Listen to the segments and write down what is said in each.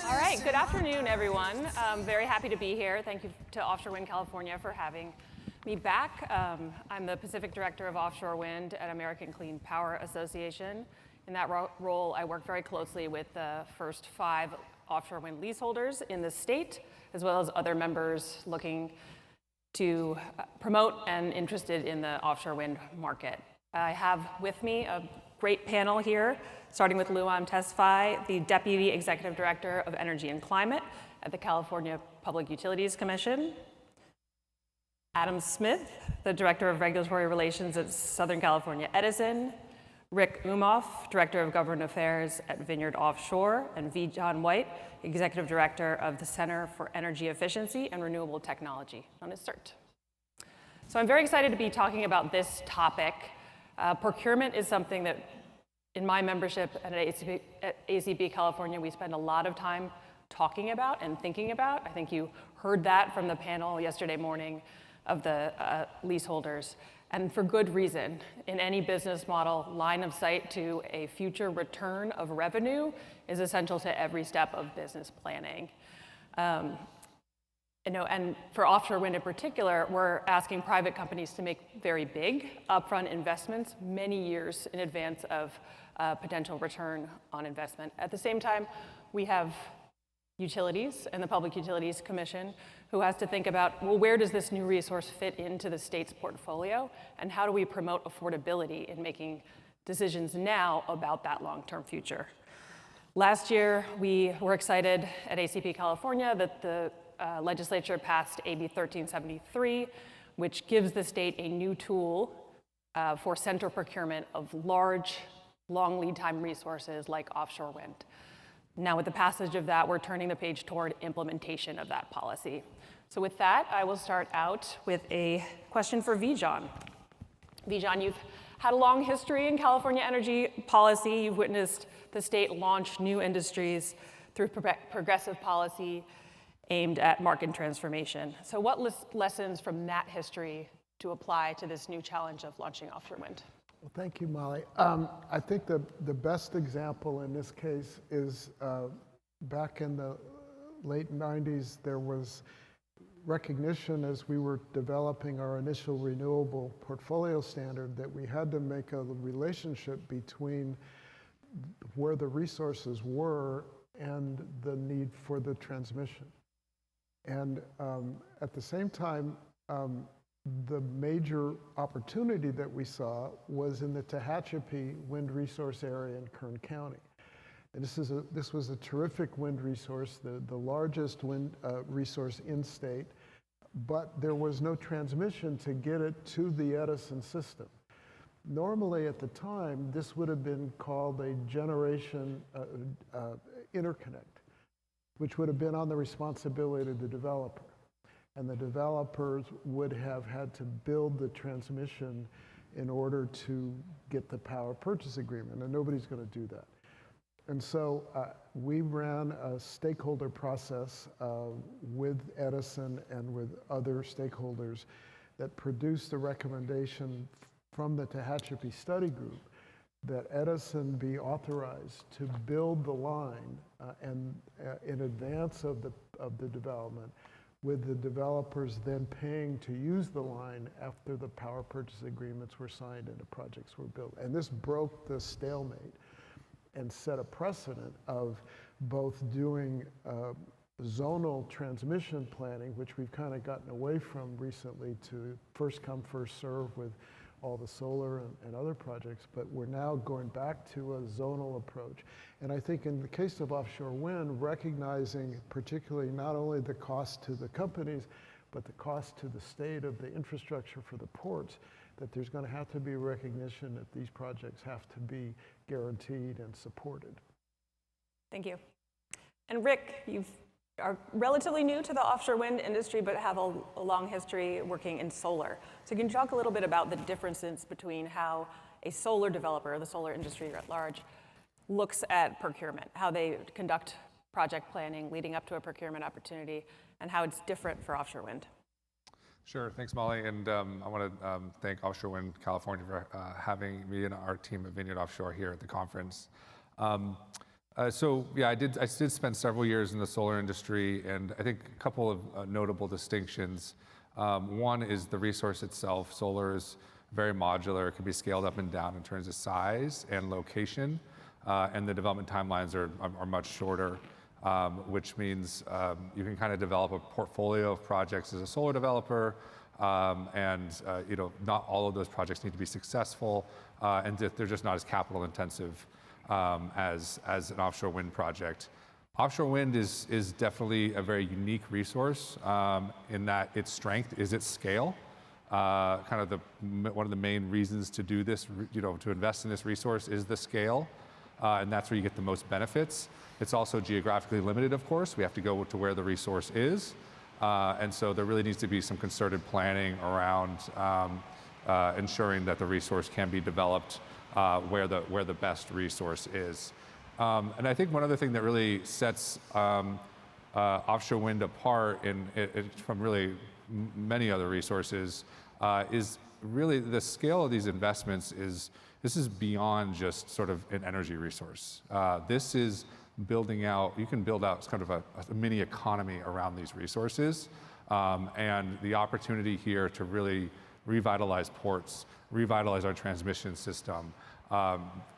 All right, good afternoon, everyone. I'm very happy to be here. Thank you to Offshore Wind California for having me back. I'm the Pacific Director of Offshore Wind at American Clean Power Association. In that role, I work very closely with the first 5 offshore wind leaseholders in the state, as well as other members looking to promote and interested in the offshore wind market. I have with me a great panel here, starting with Luan Tesfaye, the Deputy Executive Director of Energy and Climate at the California Public Utilities Commission. Adam Smith, the Director of Regulatory Relations at Southern California Edison. Rick Umoff, Director of Government Affairs at Vineyard Offshore. And V. John White, Executive Director of the Center for Energy Efficiency and Renewable Technology, known as CERT. So I'm very excited to be talking about this topic. Procurement is something that in my membership at ACP California, we spend a lot of time talking about and thinking about. I think you heard that from the panel yesterday morning of the leaseholders, and for good reason. In any business model, line of sight to a future return of revenue is essential to every step of business planning. And for offshore wind in particular, we're asking private companies to make very big upfront investments many years in advance of potential return on investment. At the same time, we have utilities and the Public Utilities Commission who has to think about, well, where does this new resource fit into the state's portfolio, and how do we promote affordability in making decisions now about that long-term future? Last year, we were excited at ACP California that the legislature passed AB 1373, which gives the state a new tool for central procurement of large, long lead time resources like offshore wind. Now, with the passage of that, we're turning the page toward implementation of that policy. So with that, I will start out with a question for Vijan. Vijan, you've had a long history in California energy policy. You've witnessed the state launch new industries through progressive policy aimed at market transformation. So what lessons from that history to apply to this new challenge of launching offshore wind? Well, thank you, Molly. I think the best example in this case is back in the late 90s, there was recognition as we were developing our initial renewable portfolio standard that we had to make a relationship between where the resources were and the need for the transmission. And at the same time, the major opportunity that we saw was in the Tehachapi wind resource area in Kern County. And this was a terrific wind resource, the largest wind resource in state, but there was no transmission to get it to the Edison system. Normally at the time, this would have been called a generation interconnect, which would have been on the responsibility of the developer. And the developers would have had to build the transmission in order to get the power purchase agreement, and nobody's going to do that. And so we ran a stakeholder process with Edison and with other stakeholders that produced a recommendation from the Tehachapi study group that Edison be authorized to build the line and in advance of the development, with the developers then paying to use the line after the power purchase agreements were signed and the projects were built. And this broke the stalemate and set a precedent of both doing zonal transmission planning, which we've kind of gotten away from recently, to first come, first serve with all the solar and other projects, but we're now going back to a zonal approach. And I think in the case of offshore wind, recognizing particularly not only the cost to the companies, but the cost to the state of the infrastructure for the ports, that there's going to have to be recognition that these projects have to be guaranteed and supported. Thank you. And Rick, you are relatively new to the offshore wind industry, but have a long history working in solar. So can you talk a little bit about the differences between how a solar developer, the solar industry at large, looks at procurement, how they conduct project planning leading up to a procurement opportunity, and how it's different for offshore wind? Sure, thanks Molly, and I want to thank Offshore Wind California for having me and our team at Vineyard Offshore here at the conference. So yeah, I did spend several years in the solar industry, and I think a couple of notable distinctions. One is the resource itself. Solar is very modular. It can be scaled up and down in terms of size and location, and the development timelines are much shorter, which means you can kind of develop a portfolio of projects as a solar developer, and not all of those projects need to be successful, and they're just not as capital intensive as an offshore wind project. Offshore wind is definitely a very unique resource in that its strength is its scale. Kind of one of the main reasons to do this, to invest in this resource is the scale, and that's where you get the most benefits. It's also geographically limited, of course. We have to go to where the resource is, and so there really needs to be some concerted planning around ensuring that the resource can be developed where the best resource is. And I think one other thing that really sets offshore wind apart from really many other resources is really the scale of these investments. This is beyond just sort of an energy resource. This is building out, you can build out kind of a mini economy around these resources, and the opportunity here to really revitalize ports, revitalize our transmission system,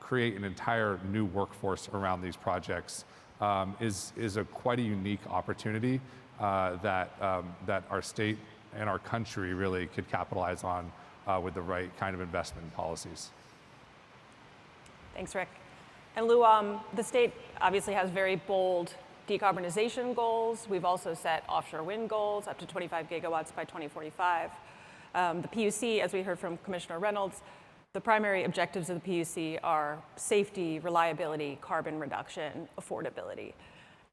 create an entire new workforce around these projects is quite a unique opportunity that our state and our country really could capitalize on with the right kind of investment policies. Thanks, Rick. And Lou, the state obviously has very bold decarbonization goals. We've also set offshore wind goals up to 25 gigawatts by 2045. The PUC, as we heard from Commissioner Reynolds, the primary objectives of the PUC are safety, reliability, carbon reduction, affordability.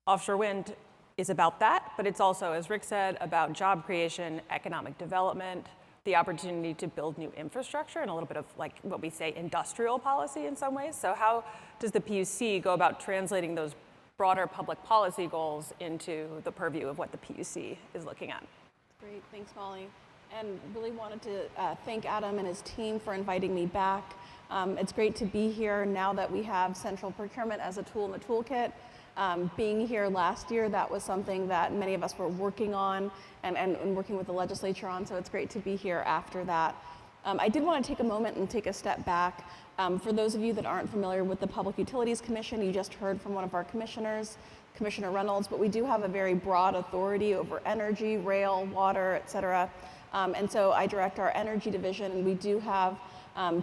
Offshore wind is about that, but it's also, as Rick said, about job creation, economic development, the opportunity to build new infrastructure, and a little bit of like what we say industrial policy in some ways. So how does the PUC go about translating those broader public policy goals into the purview of what the PUC is looking at? Great, thanks, Molly. And really wanted to thank Adam and his team for inviting me back. It's great to be here now that we have central procurement as a tool in the toolkit. Being here last year, that was something that many of us were working on and working with the legislature on, so it's great to be here after that. I did want to take a moment and take a step back. For those of you that aren't familiar with the Public Utilities Commission, you just heard from one of our commissioners, Commissioner Reynolds, but we do have a very broad authority over energy, rail, water, et cetera. And so I direct our energy division, and we do have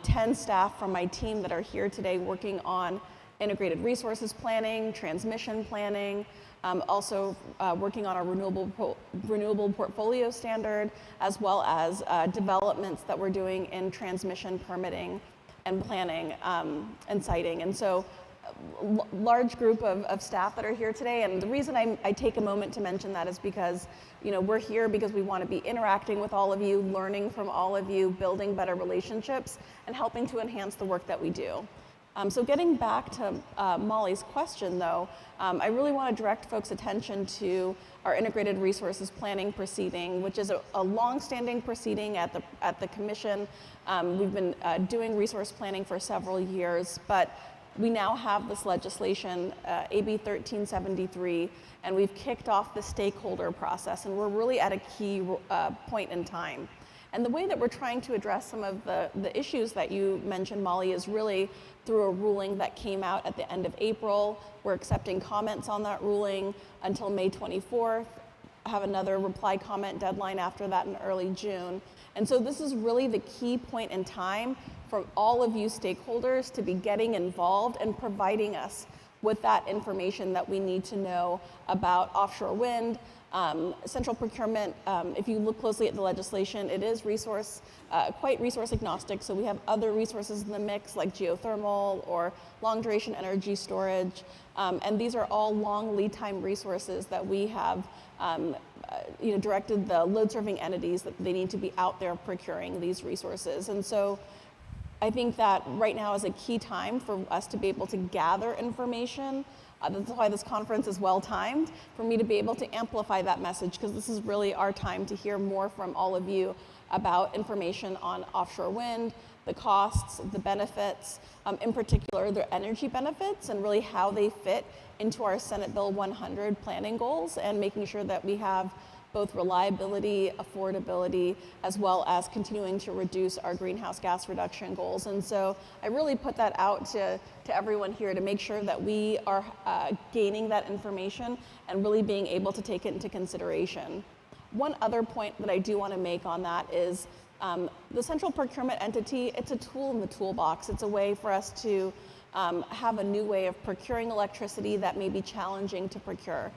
10 staff from my team that are here today working on integrated resources planning, transmission planning, also working on our renewable portfolio standard, as well as developments that we're doing in transmission permitting and planning and siting. And so large group of staff that are here today, and the reason I take a moment to mention that is because we're here because we want to be interacting with all of you, learning from all of you, building better relationships, and helping to enhance the work that we do. So getting back to Molly's question, though, I really want to direct folks' attention to our integrated resources planning proceeding, which is a long-standing proceeding at the commission. We've been doing resource planning for several years, but we now have this legislation, AB 1373, and we've kicked off the stakeholder process, and we're really at a key point in time. And the way that we're trying to address some of the issues that you mentioned, Molly, is really through a ruling that came out at the end of April. We're accepting comments on that ruling until May 24th, have another reply comment deadline after that in early June. And so this is really the key point in time for all of you stakeholders to be getting involved and providing us with that information that we need to know about offshore wind. Central procurement, if you look closely at the legislation, it is quite resource agnostic, so we have other resources in the mix like geothermal or long duration energy storage, and these are all long lead time resources that we have directed the load serving entities that they need to be out there procuring these resources. And so I think that right now is a key time for us to be able to gather information. That's why this conference is well timed, for me to be able to amplify that message, because this is really our time to hear more from all of you about information on offshore wind, the costs, the benefits, in particular their energy benefits, and really how they fit into our Senate Bill 100 planning goals, and making sure that we have both reliability, affordability, as well as continuing to reduce our greenhouse gas reduction goals. And so I really put that out to everyone here to make sure that we are gaining that information and really being able to take it into consideration. One other point that I do want to make on that is the central procurement entity, it's a tool in the toolbox. It's a way for us to have a new way of procuring electricity that may be challenging to procure.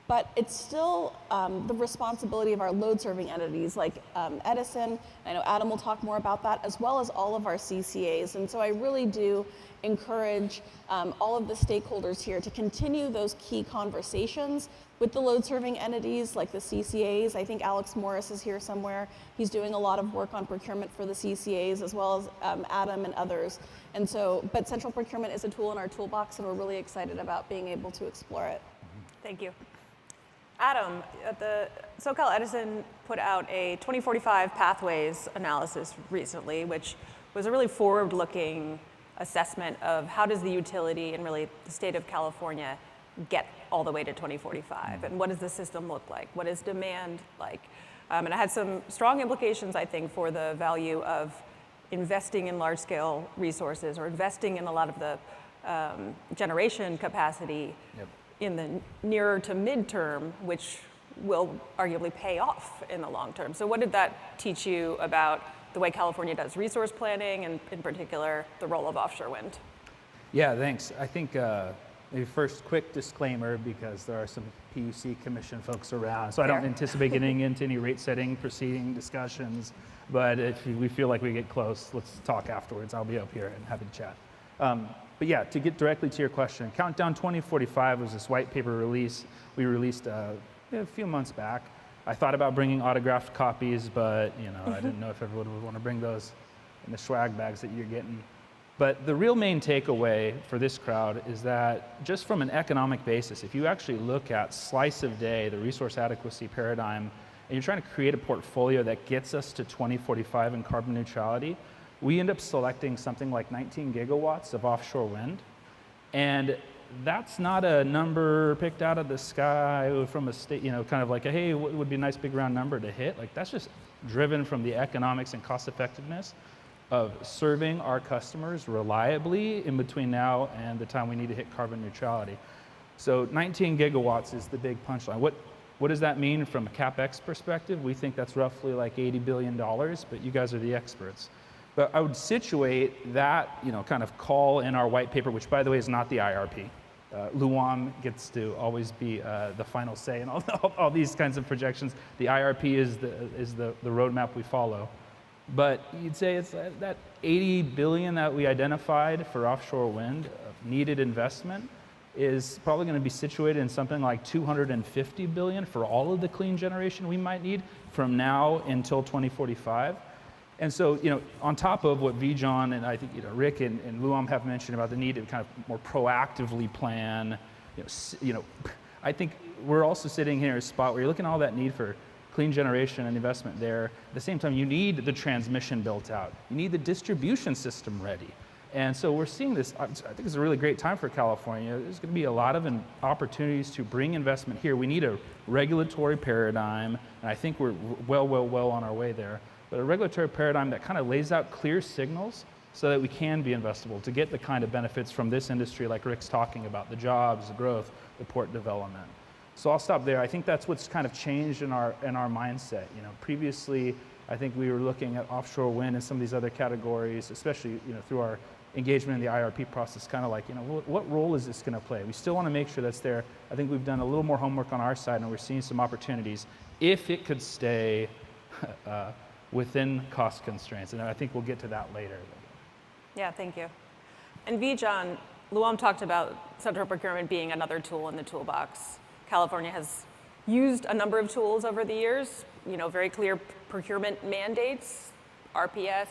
But it's still the responsibility of our load-serving entities like Edison. I know Adam will talk more about that, as well as all of our CCAs. And so I really do encourage all of the stakeholders here to continue those key conversations with the load-serving entities like the CCAs. I think Alex Morris is here somewhere. He's doing a lot of work on procurement for the CCAs, as well as Adam and others. And so, but central procurement is a tool in our toolbox, and we're really excited about being able to explore it. Thank you. Adam, the SoCal Edison put out a 2045 pathways analysis recently, which was a really forward-looking assessment of how does the utility and really the state of California get all the way to 2045, and what does the system look like? What is demand like? And it had some strong implications, I think, for the value of investing in large-scale resources or investing in a lot of the generation capacity in the nearer to midterm, which will arguably pay off in the long term. So what did that teach you about the way California does resource planning, and in particular, the role of offshore wind? Yeah, thanks. I think maybe first quick disclaimer, because there are some PUC commission folks around, so I don't anticipate getting into any rate setting proceeding discussions, but if we feel like we get close, let's talk afterwards. I'll be up here and happy to chat. But yeah, to get directly to your question, Countdown 2045 was this white paper release we released a few months back. I thought about bringing autographed copies, but I didn't know if everyone would want to bring those in the swag bags that you're getting. But the real main takeaway for this crowd is that just from an economic basis, if you actually look at slice of day, the resource adequacy paradigm, and you're trying to create a portfolio that gets us to 2045 in carbon neutrality, we end up selecting something like 19 gigawatts of offshore wind. And that's not a number picked out of the sky from a state, kind of like, hey, what would be a nice big round number to hit? Like, that's just driven from the economics and cost effectiveness of serving our customers reliably in between now and the time we need to hit carbon neutrality. So 19 gigawatts is the big punchline. What does that mean from a CapEx perspective? We think that's roughly like $80 billion, but you guys are the experts. But I would situate that, kind of call in our white paper, which by the way is not the IRP. Luam gets to always be the final say in all these kinds of projections. The IRP is the roadmap we follow. But you'd say it's that 80 billion that we identified for offshore wind needed investment is probably going to be situated in something like 250 billion for all of the clean generation we might need from now until 2045. And so, on top of what Vijan and I think Rick and Luam have mentioned about the need to kind of more proactively plan, I think we're also sitting here in a spot where you're looking at all that need for clean generation and investment there. At the same time, you need the transmission built out. You need the distribution system ready. And so we're seeing this, I think it's a really great time for California. There's going to be a lot of opportunities to bring investment here. We need a regulatory paradigm, and I think we're well on our way there. But a regulatory paradigm that kind of lays out clear signals so that we can be investable to get the kind of benefits from this industry like Rick's talking about, the jobs, the growth, the port development. So I'll stop there. I think that's what's kind of changed in our mindset. Previously, I think we were looking at offshore wind and some of these other categories, especially through our engagement in the IRP process, kind of like, what role is this going to play? We still want to make sure that's there. I think we've done a little more homework on our side, and we're seeing some opportunities if it could stay within cost constraints, and I think we'll get to that later. Yeah, thank you. And Vijan, Luam talked about central procurement being another tool in the toolbox. California has used a number of tools over the years, very clear procurement mandates, RPS,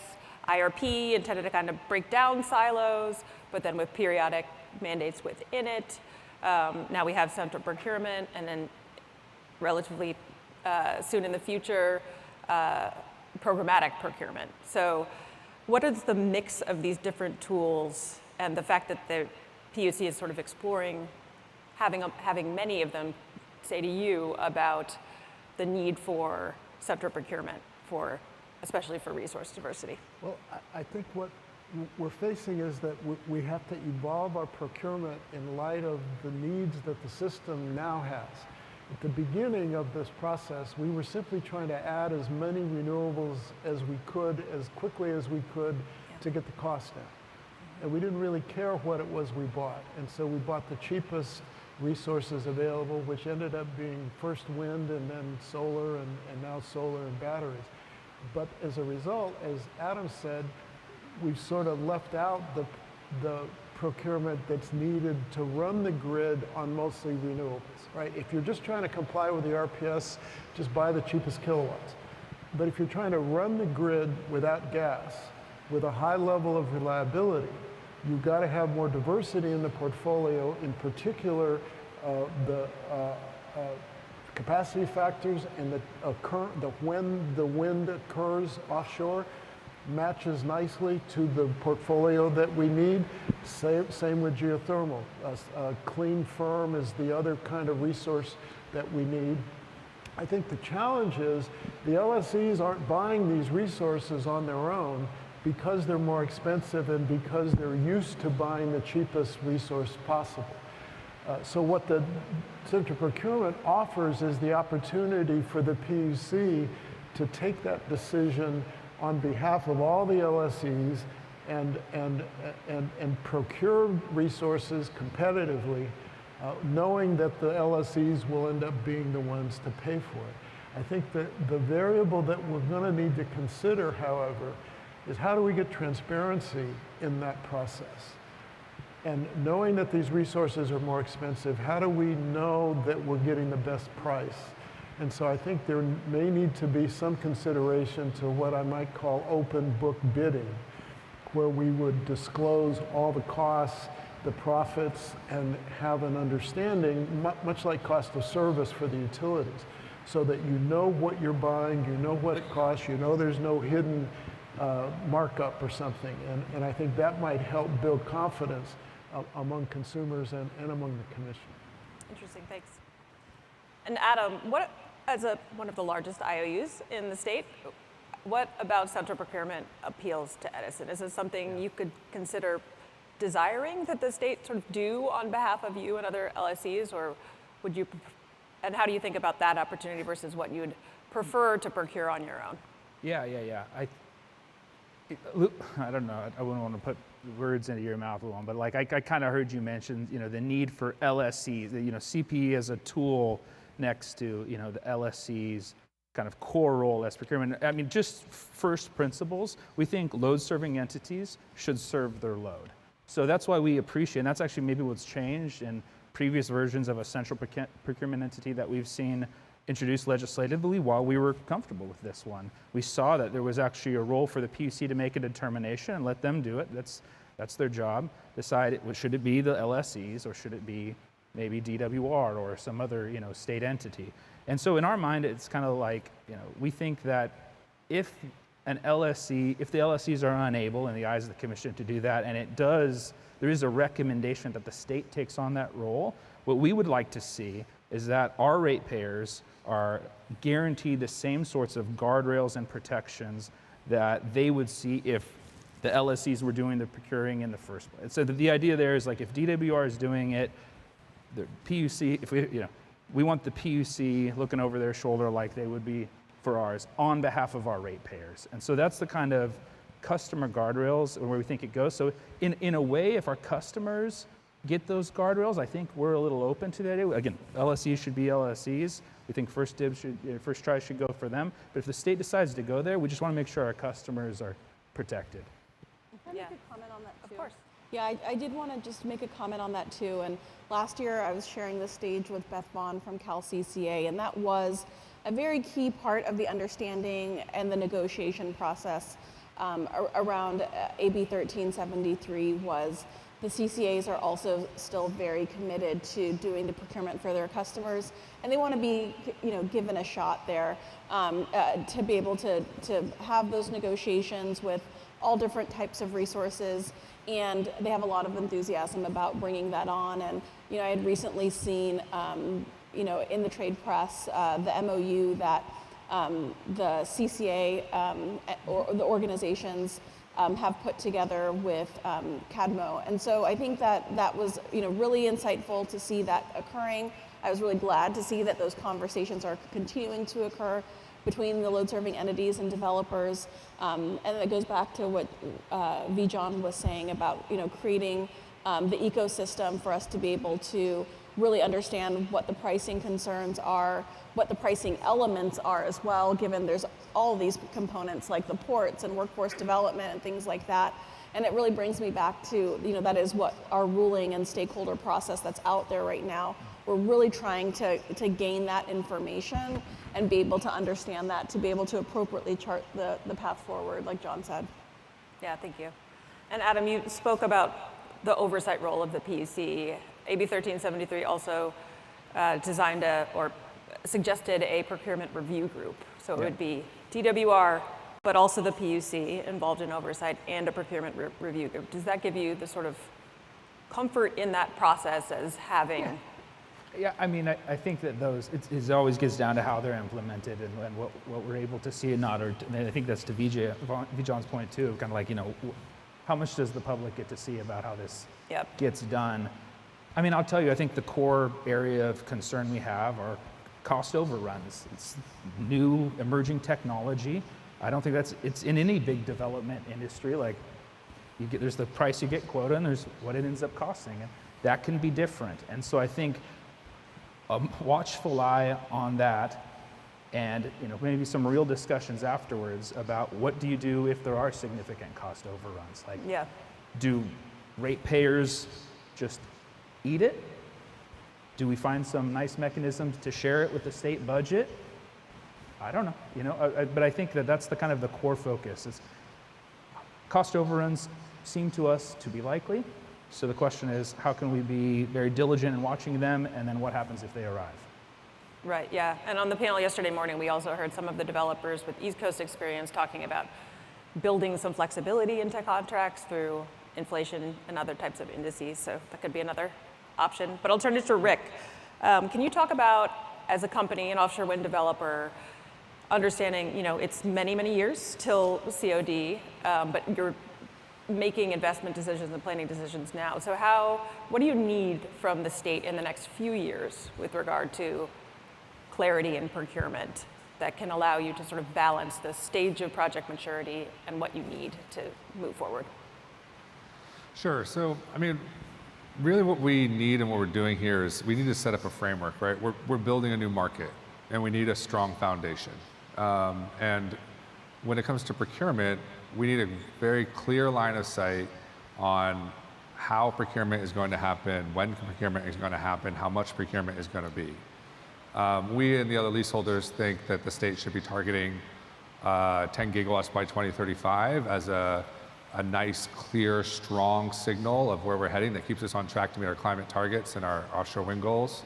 IRP, intended to kind of break down silos, but then with periodic mandates within it. Now we have central procurement, and then relatively soon in the future, programmatic procurement. So what is the mix of these different tools and the fact that the PUC is sort of exploring having many of them say to you about the need for central procurement, especially for resource diversity? Well, I think what we're facing is that we have to evolve our procurement in light of the needs that the system now has. At the beginning of this process, we were simply trying to add as many renewables as we could, as quickly as we could, to get the cost down. And we didn't really care what it was we bought. And so we bought the cheapest resources available, which ended up being first wind and then solar and now solar and batteries. But as a result, as Adam said, we've sort of left out the procurement that's needed to run the grid on mostly renewables, right? If you're just trying to comply with the RPS, just buy the cheapest kilowatts. But if you're trying to run the grid without gas, with a high level of reliability, you've got to have more diversity in the portfolio, in particular the capacity factors and when the wind occurs offshore matches nicely to the portfolio that we need. Same with geothermal. Clean firm is the other kind of resource that we need. I think the challenge is the LSEs aren't buying these resources on their own because they're more expensive and because they're used to buying the cheapest resource possible. So what the central procurement offers is the opportunity for the PUC to take that decision on behalf of all the LSEs and procure resources competitively, knowing that the LSEs will end up being the ones to pay for it. I think that the variable that we're going to need to consider, however, is how do we get transparency in that process? And knowing that these resources are more expensive, how do we know that we're getting the best price? And so I think there may need to be some consideration to what I might call open book bidding, where we would disclose all the costs, the profits, and have an understanding, much like cost of service for the utilities, so that you know what you're buying, you know what it costs, you know there's no hidden markup or something. And I think that might help build confidence among consumers and among the commission. Interesting, thanks. And Adam, as one of the largest IOUs in the state, what about central procurement appeals to Edison? Is it something you could consider desiring that the state sort of do on behalf of you and other LSEs, or would you, and how do you think about that opportunity versus what you'd prefer to procure on your own? Yeah. I don't know. I wouldn't want to put words into your mouth, Luan, but like I kind of heard you mention, the need for LSEs, CPE as a tool next to, the LSEs kind of core role as procurement. I mean, just first principles, we think load-serving entities should serve their load. So that's why we appreciate, and that's actually maybe what's changed in previous versions of a central procurement entity that we've seen introduced legislatively while we were comfortable with this one. We saw that there was actually a role for the PUC to make a determination and let them do it. That's their job. Decide, should it be the LSEs or should it be maybe DWR or some other, state entity. And so in our mind, it's kind of like, we think that if the LSEs are unable in the eyes of the commission to do that, and there is a recommendation that the state takes on that role, what we would like to see is that our ratepayers are guaranteed the same sorts of guardrails and protections that they would see if the LSEs were doing the procuring in the first place. So the idea there is like if DWR is doing it, the PUC, if we want the PUC looking over their shoulder like they would be for ours on behalf of our ratepayers. And so that's the kind of customer guardrails where we think it goes. So in a way, if our customers get those guardrails, I think we're a little open to that. Again, LSEs should be LSEs. We think first try should go for them. But if the state decides to go there, we just want to make sure our customers are protected. Can I make a comment on that too? Of course. Yeah, I did want to just make a comment on that too. And last year I was sharing the stage with Beth Vaughn from Cal CCA, and that was a very key part of the understanding and the negotiation process around AB 1373 was the CCAs are also still very committed to doing the procurement for their customers, and they want to be, given a shot there to be able to have those negotiations with all different types of resources, and they have a lot of enthusiasm about bringing that on. And I had recently seen, in the trade press, the MOU that the CCA or the organizations have put together with CADMO. And so I think that was really insightful to see that occurring. I was really glad to see that those conversations are continuing to occur between the load-serving entities and developers. And it goes back to what Vijay was saying about creating the ecosystem for us to be able to really understand what the pricing concerns are, what the pricing elements are as well, given there's all these components like the ports and workforce development and things like that. And it really brings me back to, that is what our ruling and stakeholder process that's out there right now. We're really trying to gain that information and be able to understand that, to be able to appropriately chart the path forward, like John said. Yeah, thank you. And Adam, you spoke about the oversight role of the PUC. AB 1373 also designed or suggested a procurement review group. So it would be TWR, but also the PUC involved in oversight and a procurement review group. Does that give you the sort of comfort in that process as having? Yeah, I mean, I think that it always gets down to how they're implemented and what we're able to see and not. And I think that's to Vijay's point too, kind of like, how much does the public get to see about how this gets done? I mean, I'll tell you, I think the core area of concern we have are cost overruns. It's new emerging technology. I don't think it's in any big development industry. Like, there's the price you get quota and there's what it ends up costing. And that can be different. And so I think a watchful eye on that, and maybe some real discussions afterwards about what do you do if there are significant cost overruns. Like, do ratepayers just eat it? Do we find some nice mechanisms to share it with the state budget? I don't know, but I think that's the kind of the core focus. Is cost overruns seem to us to be likely. So the question is, how can we be very diligent in watching them, and then what happens if they arrive? Right, yeah. And on the panel yesterday morning, we also heard some of the developers with East Coast experience talking about building some flexibility into contracts through inflation and other types of indices. So that could be another option. But I'll turn it to Rick. Can you talk about, as a company, an offshore wind developer, understanding, it's many, many years till COD, but you're making investment decisions and planning decisions now. So what do you need from the state in the next few years with regard to clarity in procurement that can allow you to sort of balance the stage of project maturity and what you need to move forward? Sure. So, I mean, really what we need and what we're doing here is we need to set up a framework, right? We're building a new market, and we need a strong foundation. And when it comes to procurement, we need a very clear line of sight on how procurement is going to happen, when procurement is going to happen, how much procurement is going to be. We and the other leaseholders think that the state should be targeting 10 gigawatts by 2035 as a nice, clear, strong signal of where we're heading that keeps us on track to meet our climate targets and our offshore wind goals.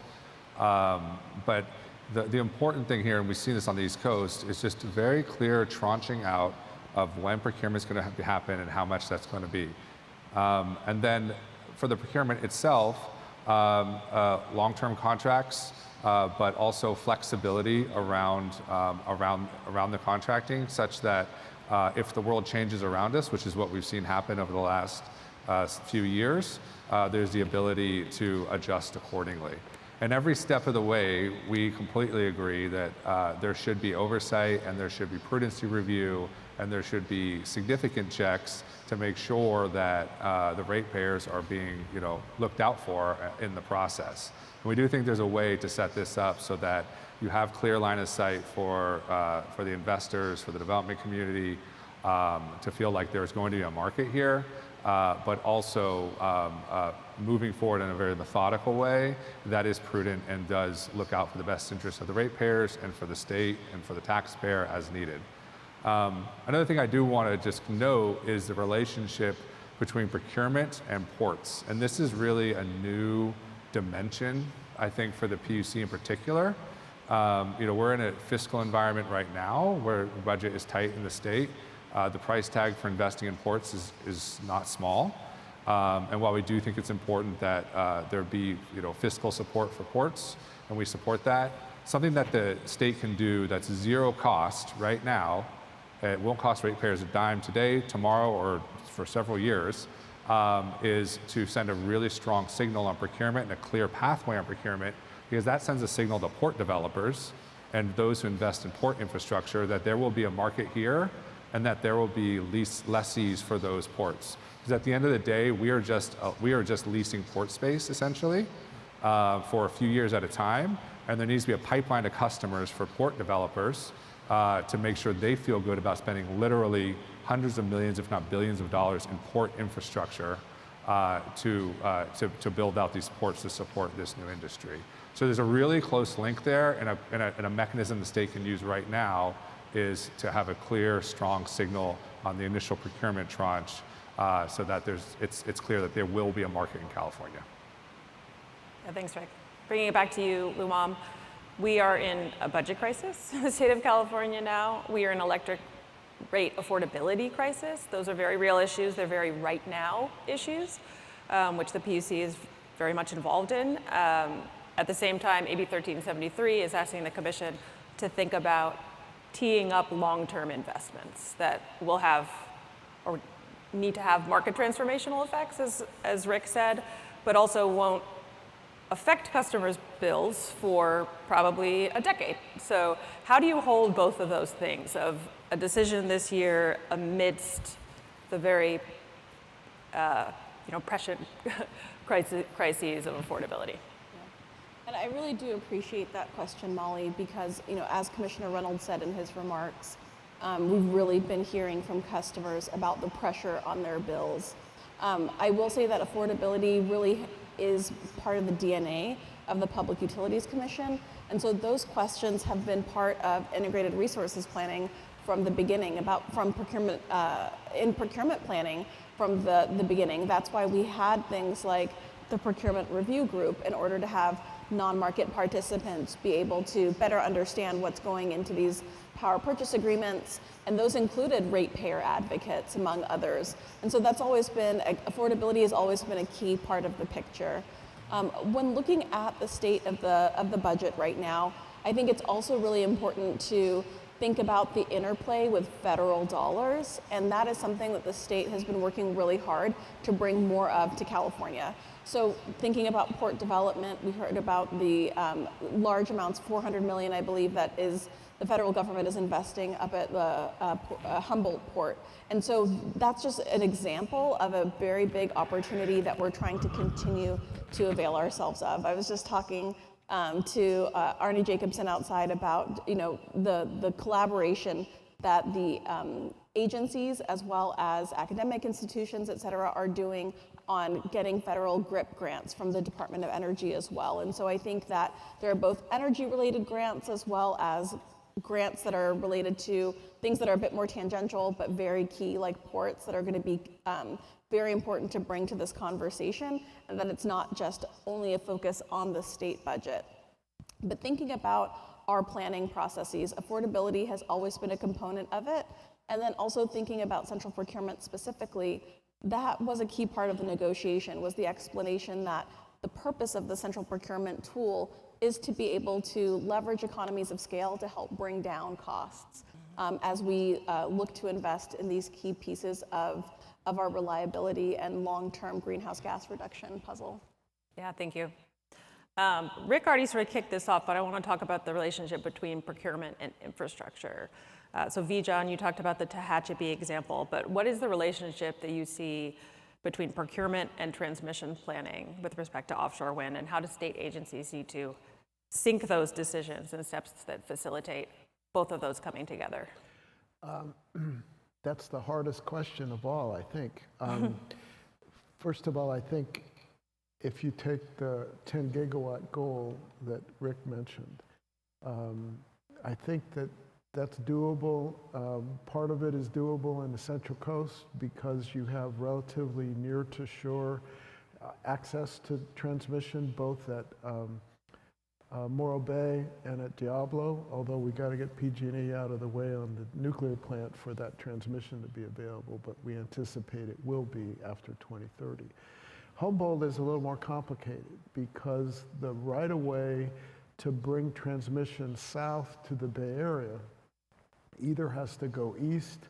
But the important thing here, and we've seen this on the East Coast, is just very clear tranching out of when procurement is going to have to happen and how much that's going to be. And then for the procurement itself, long-term contracts, but also flexibility around the contracting, such that if the world changes around us, which is what we've seen happen over the last few years, there's the ability to adjust accordingly. And every step of the way, we completely agree that there should be oversight, and there should be prudency review, and there should be significant checks to make sure that the ratepayers are being, looked out for in the process. And we do think there's a way to set this up so that you have clear line of sight for the investors, for the development community, to feel like there's going to be a market here, but also moving forward in a very methodical way that is prudent and does look out for the best interests of the ratepayers and for the state and for the taxpayer as needed. Another thing I do want to just note is the relationship between procurement and ports. And this is really a new dimension, I think, for the PUC in particular. We're in a fiscal environment right now where the budget is tight in the state. The price tag for investing in ports is not small. And while we do think it's important that there be fiscal support for ports, and we support that, something that the state can do that's zero cost right now, it won't cost ratepayers a dime today, tomorrow, or for several years, is to send a really strong signal on procurement and a clear pathway on procurement, because that sends a signal to port developers and those who invest in port infrastructure that there will be a market here and that there will be lessees for those ports. Because at the end of the day, we are just leasing port space essentially for a few years at a time, and there needs to be a pipeline of customers for port developers to make sure they feel good about spending literally hundreds of millions, if not billions of dollars in port infrastructure to build out these ports to support this new industry. So there's a really close link there, and a mechanism the state can use right now is to have a clear, strong signal on the initial procurement tranche so that it's clear that there will be a market in California. Yeah, thanks, Rick. Bringing it back to you, Lumam. We are in a budget crisis in the state of California now. We are in electric rate affordability crisis. Those are very real issues. They're very right now issues, which the PUC is very much involved in. At the same time, AB 1373 is asking the Commission to think about teeing up long-term investments that will have or need to have market transformational effects, as Rick said, but also won't affect customers' bills for probably a decade. So how do you hold both of those things, of a decision this year amidst the very prescient crises of affordability? And I really do appreciate that question, Molly, because as Commissioner Reynolds said in his remarks, we've really been hearing from customers about the pressure on their bills. I will say that affordability really is part of the DNA of the Public Utilities Commission, and so those questions have been part of integrated resources planning from the beginning, from procurement in procurement planning from the beginning. That's why we had things like the procurement review group in order to have non-market participants be able to better understand what's going into these power purchase agreements, and those included ratepayer advocates, among others. And so that's always been, affordability has always been a key part of the picture. When looking at the state of the budget right now, I think it's also really important to think about the interplay with federal dollars, and that is something that the state has been working really hard to bring more of to California. So thinking about port development, we heard about the large amounts, 400 million, I believe, that is the federal government is investing up at the Humboldt port. And so that's just an example of a very big opportunity that we're trying to continue to avail ourselves of. I was just talking to Arnie Jacobson outside about the collaboration that the agencies as well as academic institutions, et cetera, are doing on getting federal GRIP grants from the Department of Energy as well. And so I think that there are both energy-related grants as well as grants that are related to things that are a bit more tangential but very key, like ports, that are going to be very important to bring to this conversation, and that it's not just only a focus on the state budget. But thinking about our planning processes, affordability has always been a component of it, and then also thinking about central procurement specifically, that was a key part of the negotiation, was the explanation that the purpose of the central procurement tool is to be able to leverage economies of scale to help bring down costs as we look to invest in these key pieces of our reliability and long-term greenhouse gas reduction puzzle. Yeah, thank you. Rick already sort of kicked this off, but I want to talk about the relationship between procurement and infrastructure. So Vijan, you talked about the Tehachapi example, but what is the relationship that you see between procurement and transmission planning with respect to offshore wind, and how do state agencies need to sync those decisions and steps that facilitate both of those coming together? That's the hardest question of all, I think. First of all, I think if you take the 10 gigawatt goal that Rick mentioned, I think that's doable. Part of it is doable in the Central Coast because you have relatively near to shore access to transmission, both at Morro Bay and at Diablo, although we got to get PG&E out of the way on the nuclear plant for that transmission to be available, but we anticipate it will be after 2030. Humboldt is a little more complicated because the right-of-way to bring transmission south to the Bay Area either has to go east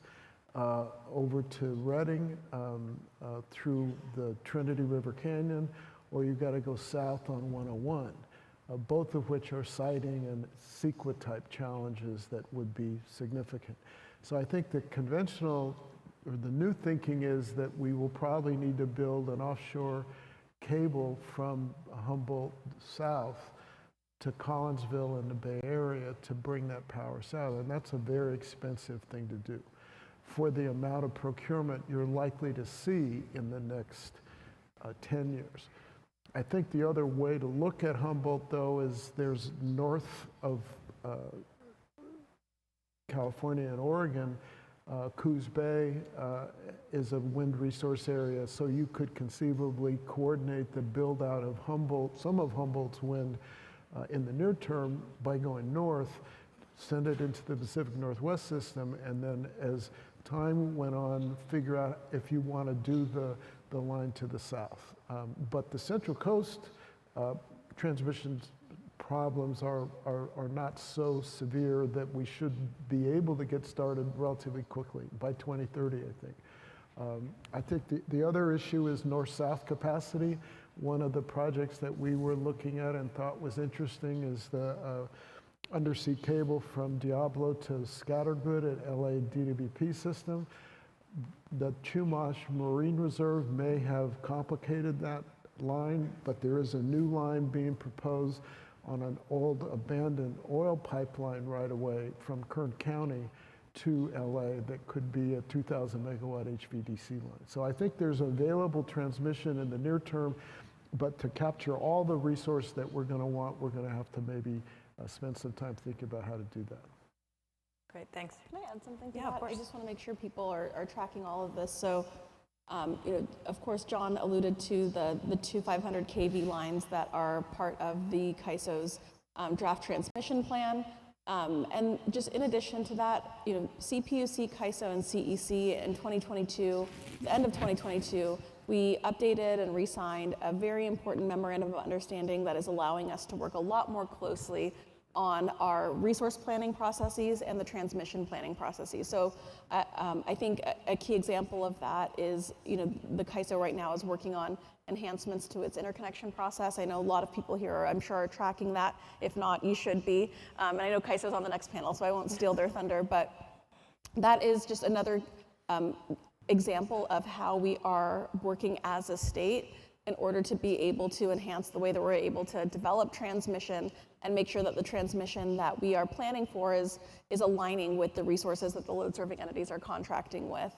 over to Redding through the Trinity River Canyon, or you've got to go south on 101. Both of which are siting and CEQA type challenges that would be significant. So I think the conventional, or the new thinking is that we will probably need to build an offshore cable from Humboldt south to Collinsville in the Bay Area to bring that power south. And that's a very expensive thing to do for the amount of procurement you're likely to see in the next 10 years. I think the other way to look at Humboldt, though, is there's north of California and Oregon, Coos Bay is a wind resource area, so you could conceivably coordinate the build out of Humboldt, some of Humboldt's wind in the near term by going north, send it into the Pacific Northwest system, and then as time went on, figure out if you want to do the line to the south. But the Central Coast transmission problems are not so severe that we should be able to get started relatively quickly, by 2030, I think. I think the other issue is north-south capacity. One of the projects that we were looking at and thought was interesting is the undersea cable from Diablo to Scattergood at LA DWP system. The Chumash Marine Reserve may have complicated that line, but there is a new line being proposed on an old abandoned oil pipeline right away from Kern County to LA that could be a 2,000 megawatt HVDC line. So I think there's available transmission in the near term, but to capture all the resource that we're going to want, we're going to have to maybe spend some time thinking about how to do that. Great, thanks. Can I add something to Yeah, that? of course. I just want to make sure people are tracking all of this. So, of course, John alluded to the two 500 kV lines that are part of the CAISO's draft transmission plan. And just in addition to that, CPUC, CAISO, and CEC in 2022, the end of 2022, we updated and re-signed a very important memorandum of understanding that is allowing us to work a lot more closely on our resource planning processes and the transmission planning processes. So I think a key example of that is, the CAISO right now is working on enhancements to its interconnection process. I know a lot of people here, I'm sure, are tracking that. If not, you should be. And I know CAISO's on the next panel, so I won't steal their thunder, but that is just another example of how we are working as a state in order to be able to enhance the way that we're able to develop transmission and make sure that the transmission that we are planning for is aligning with the resources that the load serving entities are contracting with.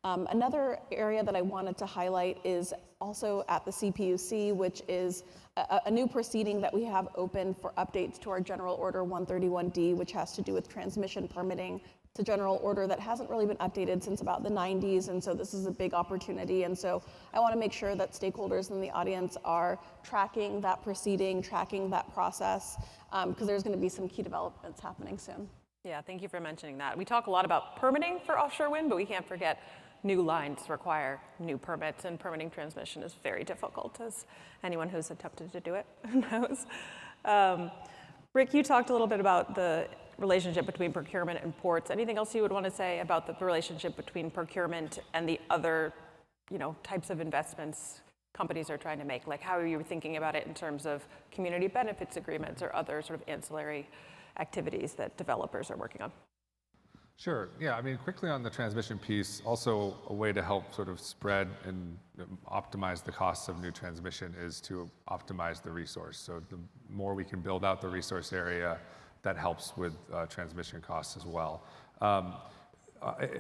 Another area that I wanted to highlight is also at the CPUC, which is a new proceeding that we have open for updates to our General Order 131D, which has to do with transmission permitting. It's a general order that hasn't really been updated since about the 90s, and so this is a big opportunity. And so I want to make sure that stakeholders in the audience are tracking that proceeding, tracking that process, because there's going to be some key developments happening soon. Yeah, thank you for mentioning that. We talk a lot about permitting for offshore wind, but we can't forget new lines require new permits, and permitting transmission is very difficult, as anyone who's attempted to do it knows. Rick, you talked a little bit about the relationship between procurement and ports. Anything else you would want to say about the relationship between procurement and the other, types of investments companies are trying to make? Like, how are you thinking about it in terms of community benefits agreements or other sort of ancillary activities that developers are working on? Sure. Yeah, quickly on the transmission piece, also a way to help sort of spread and optimize the costs of new transmission is to optimize the resource. So the more we can build out the resource area, that helps with transmission costs as well.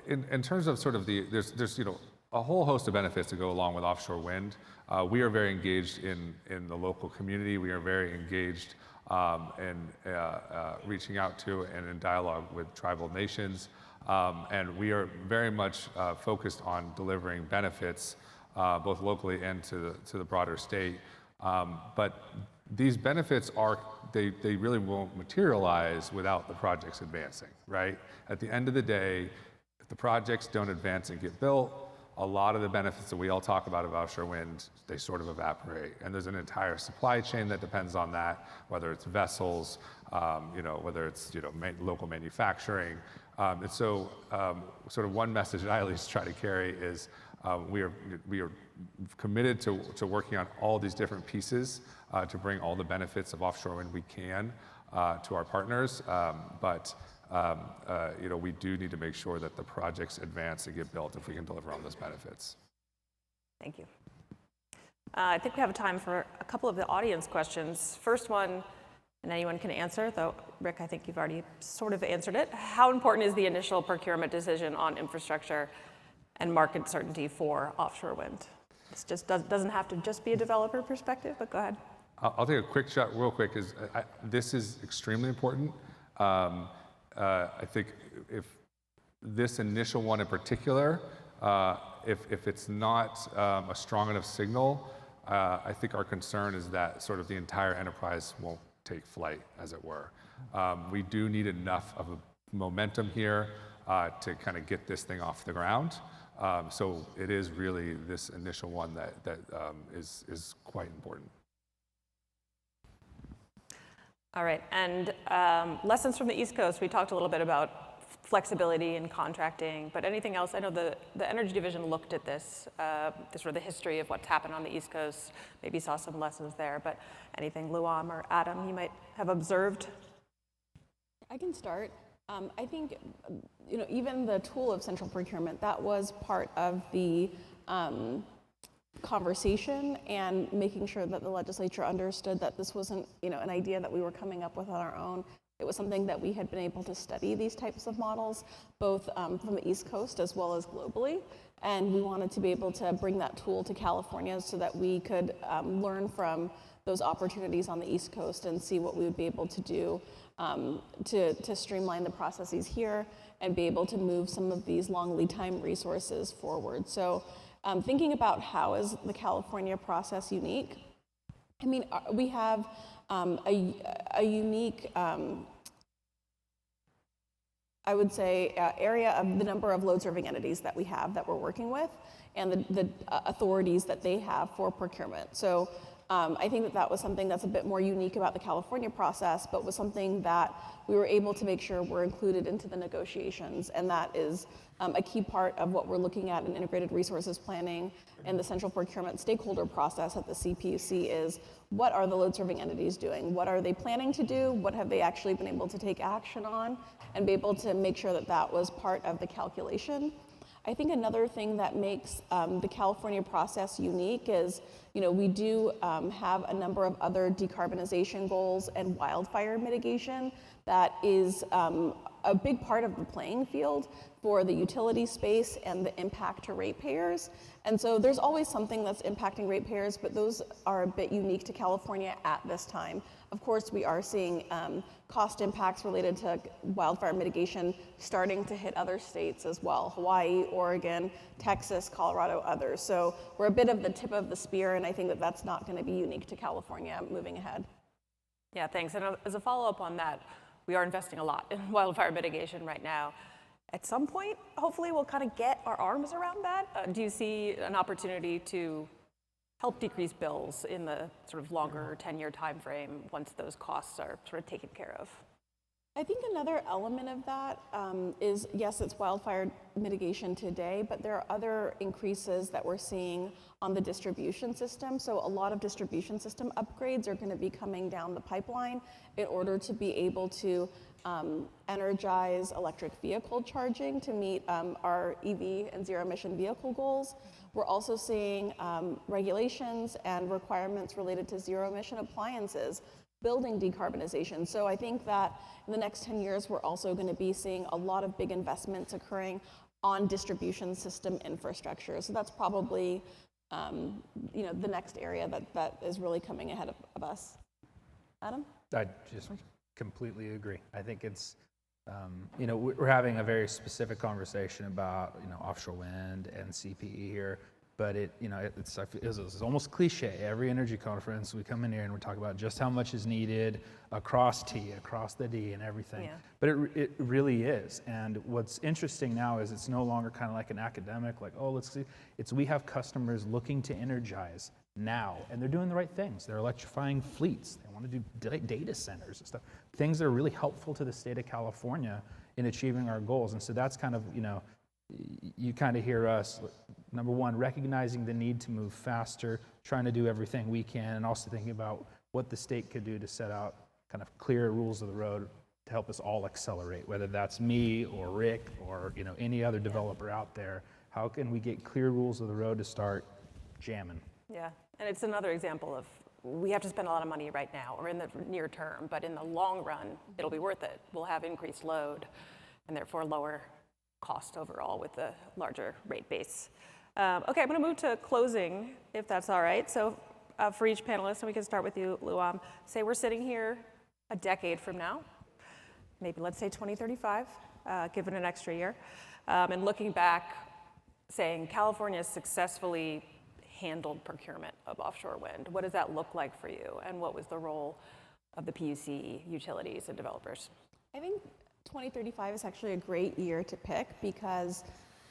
In terms of sort of there's a whole host of benefits to go along with offshore wind. We are very engaged in the local community. We are very engaged in reaching out to and in dialogue with tribal nations. And we are very much focused on delivering benefits both locally and to the broader state. But these benefits they really won't materialize without the projects advancing, right? At the end of the day, if the projects don't advance and get built, a lot of the benefits that we all talk about of offshore wind, they sort of evaporate. And there's an entire supply chain that depends on that, whether it's vessels, whether it's local manufacturing. And so sort of one message that I at least try to carry is we are committed to working on all these different pieces to bring all the benefits of offshore wind we can to our partners. But we do need to make sure that the projects advance and get built if we can deliver on those benefits. Thank you. I think we have time for a couple of the audience questions. First one, and anyone can answer, though, Rick, I think you've already sort of answered it. How important is the initial procurement decision on infrastructure and market certainty for offshore wind? It just doesn't have to just be a developer perspective, but go ahead. I'll take a quick shot real quick. This is extremely important. I think if this initial one in particular, if it's not a strong enough signal, I think our concern is that sort of the entire enterprise won't take flight, as it were. We do need enough of a momentum here to kind of get this thing off the ground. So it is really this initial one that is quite important. All right, and lessons from the East Coast. We talked a little bit about flexibility and contracting, but anything else? I know the Energy Division looked at this, sort of the history of what's happened on the East Coast, maybe saw some lessons there, but anything Luam or Adam you might have observed? I can start. I think, even the tool of central procurement, that was part of the conversation and making sure that the legislature understood that this wasn't, an idea that we were coming up with on our own. It was something that we had been able to study these types of models, both from the East Coast as well as globally. And we wanted to be able to bring that tool to California so that we could learn from those opportunities on the East Coast and see what we would be able to do to streamline the processes here and be able to move some of these long lead time resources forward. So thinking about how is the California process unique? I mean, we have a unique, I would say, area of the number of load-serving entities that we have that we're working with and the authorities that they have for procurement. So I think that was something that's a bit more unique about the California process, but was something that we were able to make sure were included into the negotiations. And that is a key part of what we're looking at in integrated resources planning and the central procurement stakeholder process at the CPUC is what are the load-serving entities doing? What are they planning to do? What have they actually been able to take action on? And be able to make sure that that was part of the calculation. I think another thing that makes the California process unique is, we do have a number of other decarbonization goals and wildfire mitigation that is a big part of the playing field for the utility space and the impact to ratepayers. And so there's always something that's impacting ratepayers, but those are a bit unique to California at this time. Of course, we are seeing cost impacts related to wildfire mitigation starting to hit other states as well, Hawaii, Oregon, Texas, Colorado, others. So we're a bit of the tip of the spear, and I think that that's not going to be unique to California moving ahead. Yeah, thanks. And as a follow-up on that, we are investing a lot in wildfire mitigation right now. At some point, hopefully, we'll kind of get our arms around that. Do you see an opportunity to help decrease bills in the sort of longer 10-year time frame once those costs are sort of taken care of? I think another element of that is, yes, it's wildfire mitigation today, but there are other increases that we're seeing on the distribution system. So a lot of distribution system upgrades are going to be coming down the pipeline in order to be able to energize electric vehicle charging to meet our EV and zero emission vehicle goals. We're also seeing regulations and requirements related to zero emission appliances, building decarbonization. So I think that in the next 10 years, we're also going to be seeing a lot of big investments occurring on distribution system infrastructure. So that's probably the next area that is really coming ahead of us. Adam? I just completely agree. I think it's, we're having a very specific conversation about, offshore wind and CPE here. But it's almost cliche. Every energy conference, we come in here and we talk about just how much is needed across T, across the D, and everything. Yeah. But it really is. And what's interesting now is it's no longer kind of like an academic, like, oh, let's see. It's we have customers looking to energize now, and they're doing the right things. They're electrifying fleets. They want to do data centers and stuff. Things that are really helpful to the state of California in achieving our goals. And so that's kind of, you kind of hear us, number one, recognizing the need to move faster, trying to do everything we can, and also thinking about what the state could do to set out kind of clear rules of the road to help us all accelerate, whether that's me or Rick or any other developer out there. How can we get clear rules of the road to start jamming? Yeah, and it's another example of we have to spend a lot of money right now or in the near term, but in the long run, it'll be worth it. We'll have increased load and therefore lower cost overall with the larger rate base. Okay, I'm going to move to closing, if that's all right. So for each panelist, and we can start with you, Luam, say we're sitting here a decade from now, maybe let's say 2035, given an extra year, and looking back, saying California has successfully handled procurement of offshore wind. What does that look like for you, and what was the role of the PUC, utilities, and developers? I think 2035 is actually a great year to pick because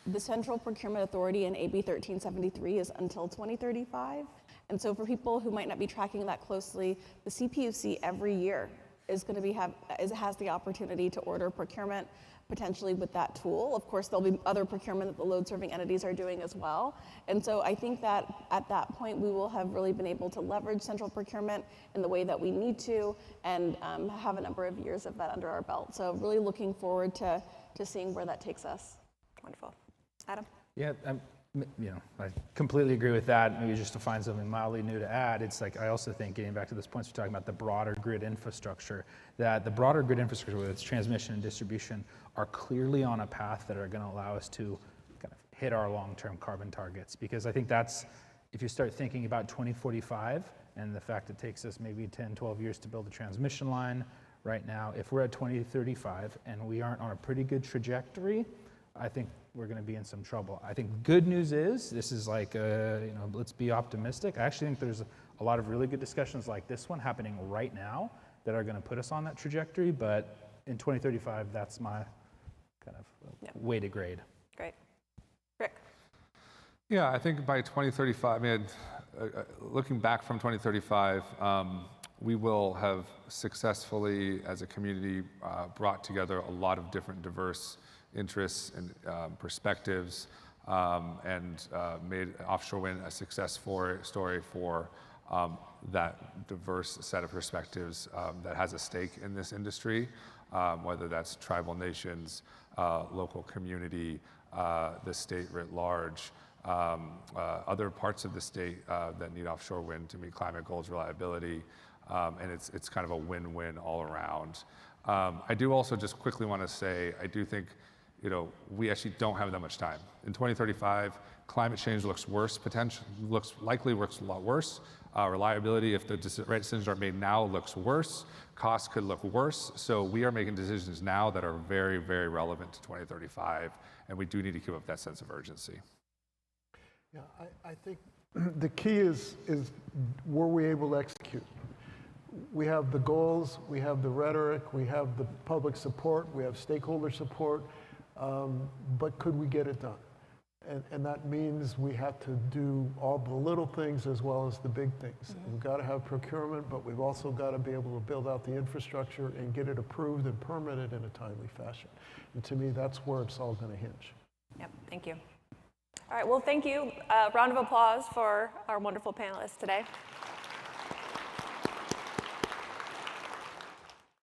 the Central Procurement Authority in AB 1373 is until 2035. And so for people who might not be tracking that closely, the CPUC every year is going to has the opportunity to order procurement potentially with that tool. Of course, there'll be other procurement that the load serving entities are doing as well. And so I think that at that point, we will have really been able to leverage central procurement in the way that we need to and have a number of years of that under our belt. So really looking forward to seeing where that takes us. Wonderful. Adam? Yeah, I completely agree with that. Maybe just to find something mildly new to add, it's like I also think, getting back to this point, we're talking about the broader grid infrastructure, that the broader grid infrastructure, whether it's transmission and distribution, are clearly on a path that are going to allow us to kind of hit our long-term carbon targets. Because I think that's, if you start thinking about 2045 and the fact it takes us maybe 10, 12 years to build a transmission line right now, if we're at 2035 and we aren't on a pretty good trajectory, I think we're going to be in some trouble. I think good news is, this is like, let's be optimistic. I actually think there's a lot of really good discussions like this one happening right now that are going to put us on that trajectory, but in 2035, that's my kind of way to grade. Great. Rick? Yeah, I think by 2035, looking back from 2035, we will have successfully, as a community, brought together a lot of different diverse interests and perspectives, and made offshore wind a success story for that diverse set of perspectives that has a stake in this industry, whether that's tribal nations, local community, the state writ large, other parts of the state that need offshore wind to meet climate goals, reliability, and it's kind of a win-win all around. I do also just quickly want to say, I do think we actually don't have that much time. In 2035, climate change looks worse, likely works a lot worse. Reliability, if the right decisions are made now, looks worse. Costs could look worse. So we are making decisions now that are very, very relevant to 2035, and we do need to keep up that sense of urgency. Yeah, I think the key is were we able to execute? We have the goals, we have the rhetoric, we have the public support, we have stakeholder support, but could we get it done? And that means we have to do all the little things as well as the big things. Mm-hmm. We've got to have procurement, but we've also got to be able to build out the infrastructure and get it approved and permitted in a timely fashion. And to me, that's where it's all going to hinge. Yep, thank you. All right, well, thank you. Round of applause for our wonderful panelists today.